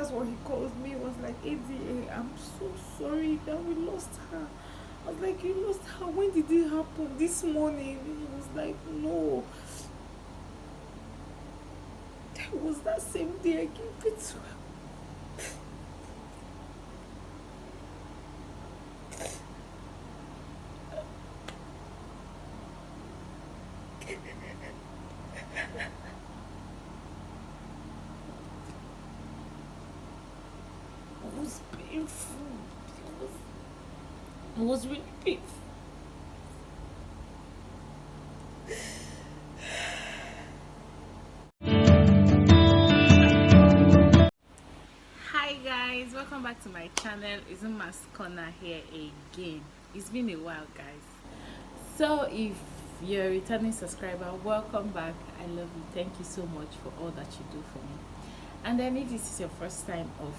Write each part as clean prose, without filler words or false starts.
that's what he calls me. He was like, ADA, I'm so sorry that we lost her. I was like, you lost her? When did it happen? This morning? He was like, no. It was that same day I gave it to her. It was painful. It was really painful. Hi guys, welcome back to my channel. Izuma's Corner here again. It's been a while, guys. So if you're a returning subscriber, welcome back. I love you. Thank you so much for all that you do for me. And then if this is your first time of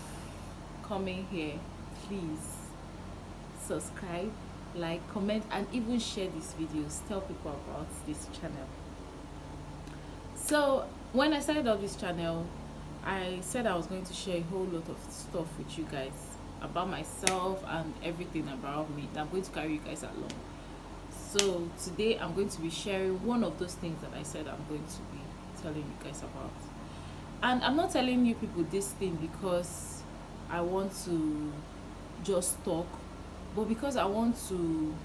coming here, please subscribe, like, comment, and even share these videos. Tell people about this channel. So when I started up this channel, I said I was going to share a whole lot of stuff with you guys about myself and everything about me that I'm going to carry you guys along. So today I'm going to be sharing one of those things that I said I'm going to be telling you guys about. And I'm not telling you people this thing because I want to just talk, but because I want to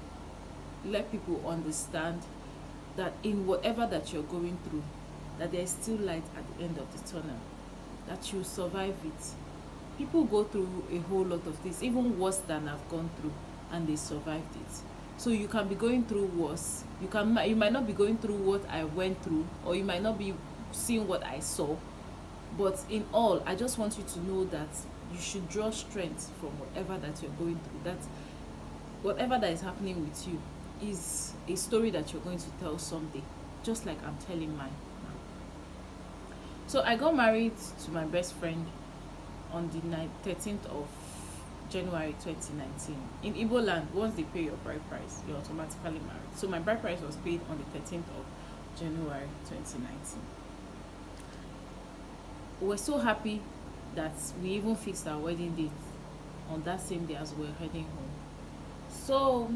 let people understand that in whatever that you're going through, that there's still light at the end of the tunnel, that you survive it. People go through a whole lot of things, even worse than I've gone through, and they survived it. So you can be going through worse. You might not be going through what I went through, or you might not be seeing what I saw. But in all, I just want you to know that you should draw strength from whatever that you're going through. That whatever that is happening with you is a story that you're going to tell someday, just like I'm telling mine. So I got married to my best friend on the 13th of January 2019. In Igbo land, once they pay your bride price, you're automatically married. So my bride price was paid on the 13th of January 2019. We were so happy that we even fixed our wedding date on that same day as we were heading home. So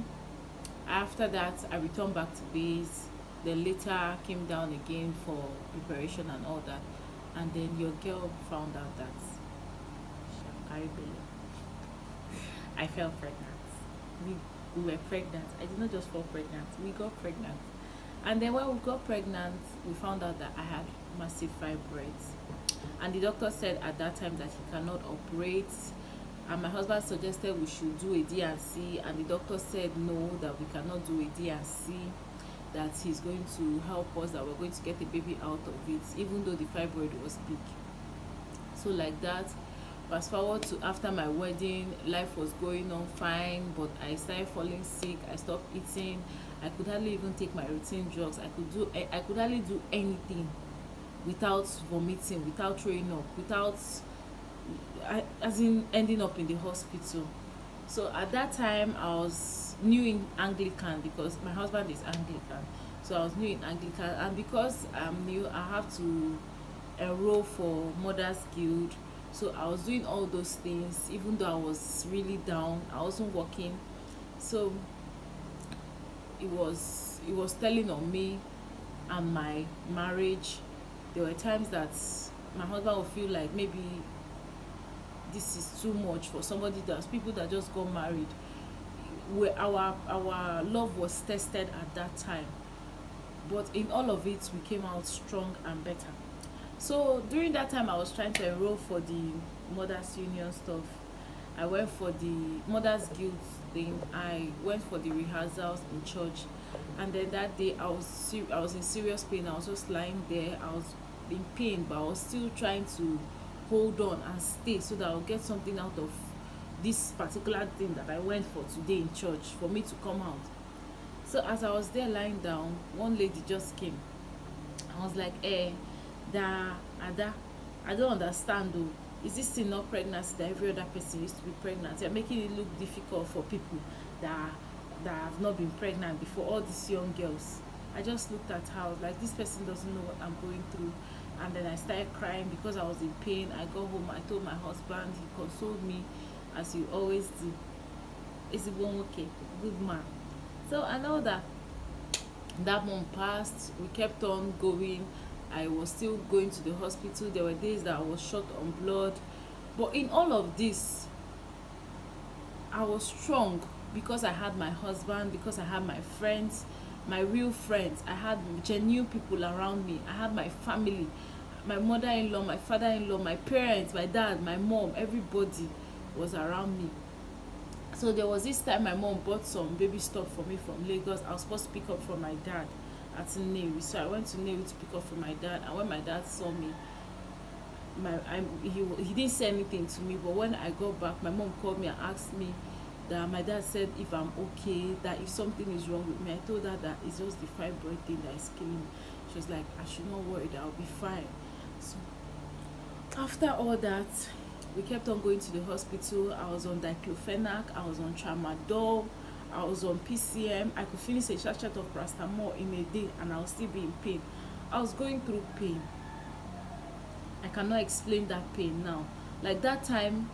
after that, I returned back to base. Then later came down again for preparation and all that. And then your girl found out that I fell pregnant. We were pregnant. I did not just fall pregnant. We got pregnant. And then when we got pregnant, we found out that I had massive fibroids. And the doctor said at that time that he cannot operate. And my husband suggested we should do a D&C. And the doctor said no, that we cannot do a D&C. That he's going to help us, that we're going to get the baby out of it, even though the fibroid was big. So like that, fast forward to after my wedding, life was going on fine, but I started falling sick. I stopped eating. I could hardly even take my routine drugs. I could hardly do anything without vomiting, without throwing up, without as in ending up in the hospital. So at that time I was new in Anglican because my husband is Anglican. So I was new in Anglican, and because I'm new, I have to enroll for Mothers Guild. So I was doing all those things, even though I was really down. I wasn't working. So it was telling on me and my marriage. There were times that my husband would feel like maybe this is too much for somebody, that's people that just got married. Where our love was tested at that time, but in all of it we came out strong and better. So during that time I was trying to enroll for the Mothers Union stuff. I went for the Mothers Guild thing. I went for the rehearsals in church, and then that day I was in serious pain. I was just lying there. I was in pain, but I was still trying to hold on and stay so that I'll get something out of this particular thing that I went for today in church, for me to come out. So as I was there lying down, one lady just came. I was like, Ada, I don't understand though. Is this still not pregnancy that every other person used to be pregnant? You're making it look difficult for people that have not been pregnant before, all these young girls. I just looked at her, like, this person doesn't know what I'm going through. And then I started crying because I was in pain. I got home, I told my husband, he consoled me as he always do. Is it one okay? Good man. So I know that that month passed, we kept on going. I was still going to the hospital. There were days that I was short on blood. But in all of this, I was strong because I had my husband, because I had my friends, my real friends. I had genuine people around me. I had my family, my mother-in-law, my father-in-law, my parents, my dad, my mom, everybody was around me. So there was this time my mom bought some baby stuff for me from Lagos. I was supposed to pick up from my dad at Nnewi. So I went to Nnewi to pick up from my dad. And when my dad saw me, he didn't say anything to me. But when I got back, my mom called me and asked me that my dad said if I'm okay, that if something is wrong with me. I told her that it's just the fibroid thing that is killing me. She was like, I should not worry, that I'll be fine. So after all that, we kept on going to the hospital. I was on diclofenac, I was on tramadol, I was on PCM. I could finish a sachet of paracetamol in a day and I would still be in pain. I was going through pain. I cannot explain that pain now. Like that time,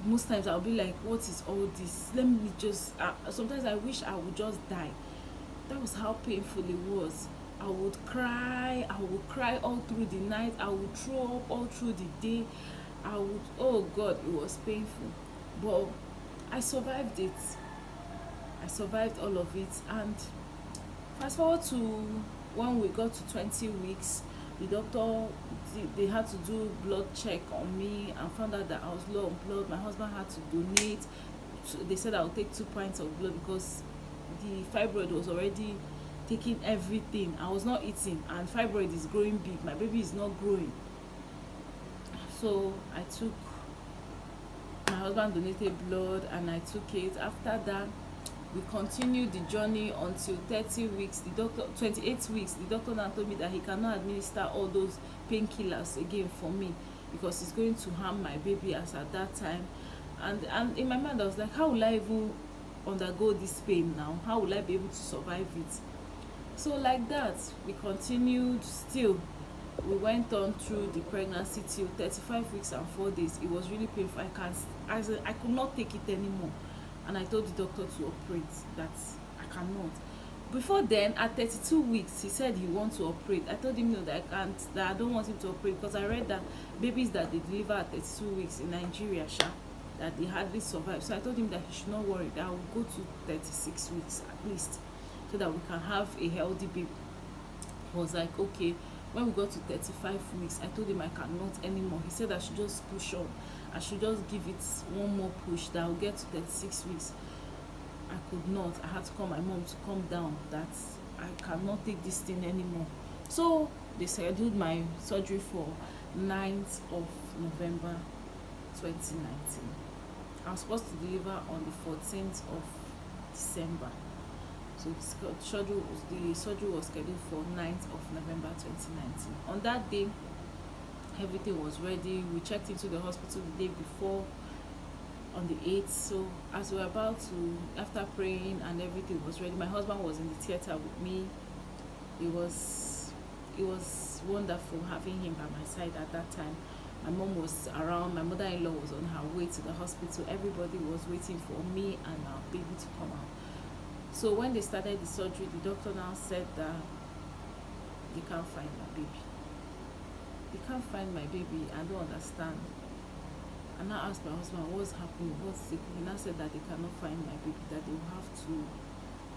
most times I'll be like, what is all this? Let me just, sometimes I wish I would just die. That was how painful it was. I would cry all through the night. I would throw up all through the day. Oh God, it was painful. But I survived it. I survived all of it. And fast forward to when we got to 20 weeks, the doctor, they had to do blood check on me and found out that I was low on blood. My husband had to donate. They said I would take 2 pints of blood because the fibroid was already taking everything. I was not eating, and fibroid is growing big. My baby is not growing. So my husband donated blood and I took it. After that, we continued the journey until 30 weeks. 28 weeks, the doctor now told me that he cannot administer all those painkillers again for me because it's going to harm my baby as at that time. And in my mind, I was like, how will I even undergo this pain now? How will I be able to survive it? So like that, we continued still. We went on through the pregnancy till 35 weeks and 4 days. It was really painful. I could not take it anymore. And I told the doctor to operate, that I cannot. Before then, at 32 weeks, he said he wants to operate. I told him no, that I can't, that I don't want him to operate because I read that babies that they deliver at 32 weeks in Nigeria, that they hardly survive. So I told him that he should not worry, that I will go to 36 weeks at least so that we can have a healthy baby. He was like, okay. When we got to 35 weeks, I told him I cannot anymore. He said I should just push on. I should just give it one more push, that I'll get to 36 weeks. I could not. I had to call my mom to calm down, that I cannot take this thing anymore. So they scheduled my surgery for 9th of November 2019. I was supposed to deliver on the 14th of December. So the surgery was scheduled for 9th of November 2019. On that day, everything was ready. We checked into the hospital the day before, on the 8th. So as we were about to, after praying and everything was ready, my husband was in the theater with me. It was wonderful having him by my side at that time. My mom was around. My mother-in-law was on her way to the hospital. Everybody was waiting for me and our baby to come out. So when they started the surgery, the doctor now said that they can't find my baby. They can't find my baby. I don't understand. And I asked my husband, what's happening? What's sick? He now said that they cannot find my baby, that they will have to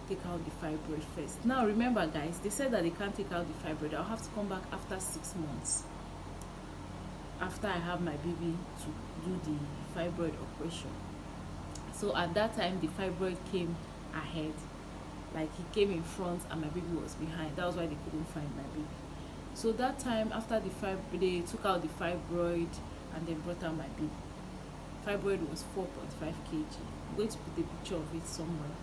take out the fibroid first. Now remember guys, they said that they can't take out the fibroid. I'll have to come back after 6 months. After I have my baby to do the fibroid operation. So at that time, the fibroid came ahead. Like he came in front and my baby was behind. That was why they couldn't find my baby. So that time, after they took out the fibroid and then brought out my baby. Fibroid was 4.5 kg. I'm going to put a picture of it somewhere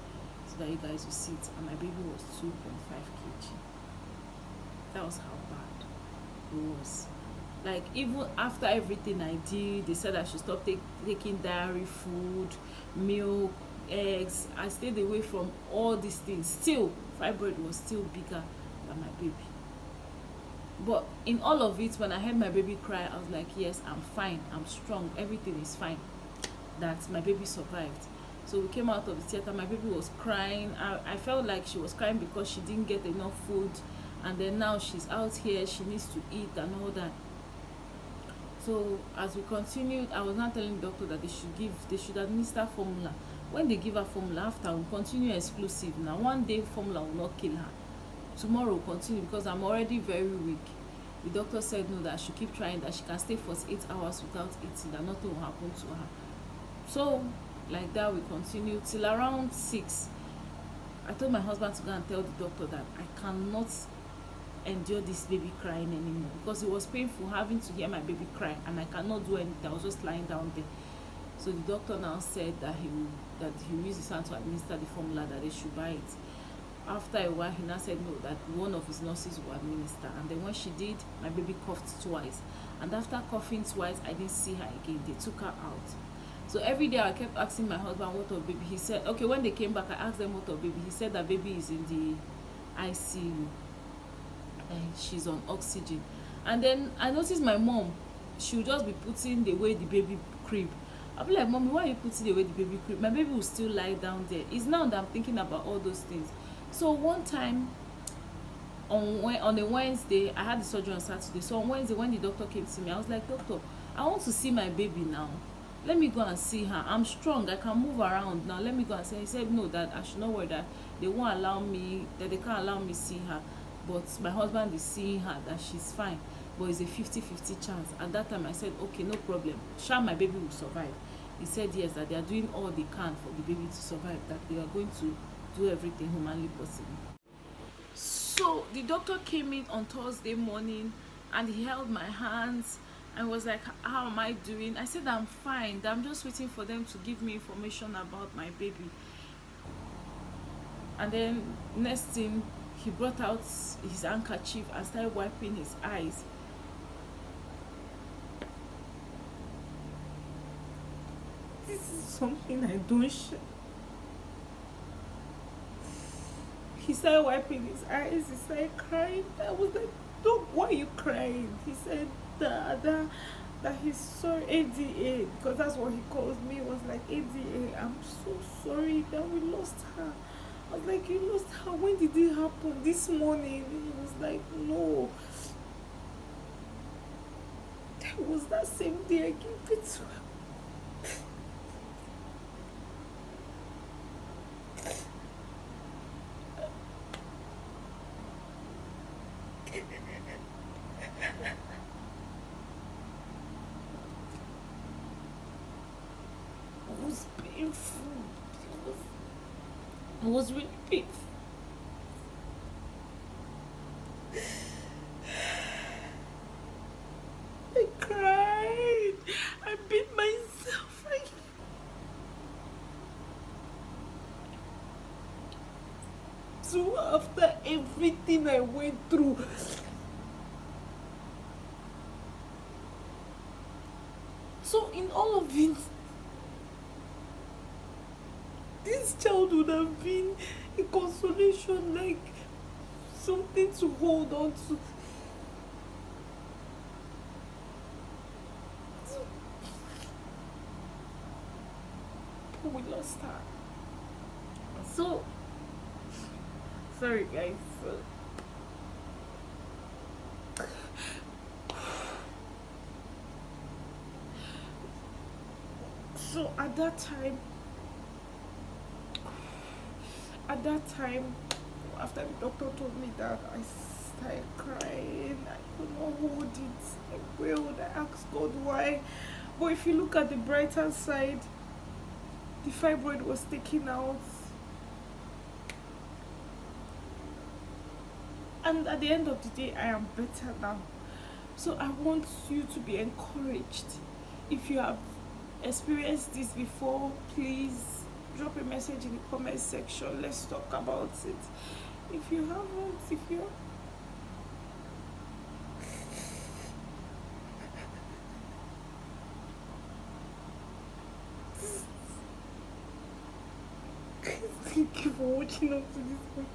so that you guys will see it. And my baby was 2.5 kg. That was how bad it was. Like even after everything I did, they said I should stop taking dairy food, milk, eggs. I stayed away from all these things. Still, fibroid was still bigger than my baby. But in all of it, when I heard my baby cry, I was like, yes, I'm fine, I'm strong, everything is fine, that my baby survived. So we came out of the theater, my baby was crying. I felt like she was crying because she didn't get enough food, and then now she's out here, she needs to eat and all that. So as we continued, I was not telling the doctor that they should administer formula. When they give her formula, after we continue exclusive. Now one day formula will not kill her, tomorrow will continue, because I'm already very weak. The doctor said no, that I should keep trying, that she can stay for 8 hours without eating, that nothing will happen to her. So like that we continued till around 6. I told my husband to go and tell the doctor that I cannot endure this baby crying anymore, because it was painful having to hear my baby cry and I cannot do anything. I was just lying down there. So the doctor now said that he will use his hand to administer the formula, that they should buy it. After a while, he now said no, that one of his nurses will administer. And then when she did, my baby coughed twice. And after coughing twice, I didn't see her again. They took her out. So every day I kept asking my husband what of baby. He said, okay, when they came back, I asked them what of baby. He said that baby is in the ICU and she's on oxygen. And then I noticed my mom, she would just be putting away the baby crib. I'll be like, mommy, why are you putting away the baby crib? My baby will still lie down there. It's now that I'm thinking about all those things. So one time on a Wednesday, I had the surgery on Saturday. So on Wednesday, when the doctor came to me, I was like, doctor, I want to see my baby now. Let me go and see her. I'm strong, I can move around now. Let me go and see her. He said no, that I should not worry, that they won't allow me, that they can't allow me see her. But my husband is seeing her, that she's fine, but it's a 50-50 chance. At that time I said, okay, no problem, sure, my baby will survive. He said yes, that they are doing all they can for the baby to survive, that they are going to do everything humanly possible. So the doctor came in on Thursday morning and he held my hands and was like, how am I doing? I said I'm fine, that I'm just waiting for them to give me information about my baby. And then next thing, he brought out his handkerchief and started wiping his eyes. This is something I don't share. He started wiping his eyes, he started crying. I was like, Dog, why are you crying? He said that he's sorry, ADA, because that's what he calls me. It was like, ADA, I'm so sorry that we lost her. I was like, you lost her? When did it happen? This morning? He was like, no. That was that same day I gave it to her. It was painful. It was really painful. I cried. I beat myself. So after everything I went through, so in all of it, this child would have been a consolation, like something to hold on to. But we lost her. So, sorry guys. So at that time, after the doctor told me that, I started crying. I could not hold it. I wailed. I asked God why. But if you look at the brighter side, the fibroid was taken out. And at the end of the day, I am better now. So I want you to be encouraged. If you have experienced this before, please drop a message in the comment section. Let's talk about it. If you haven't, if you're thank you for watching up to this point.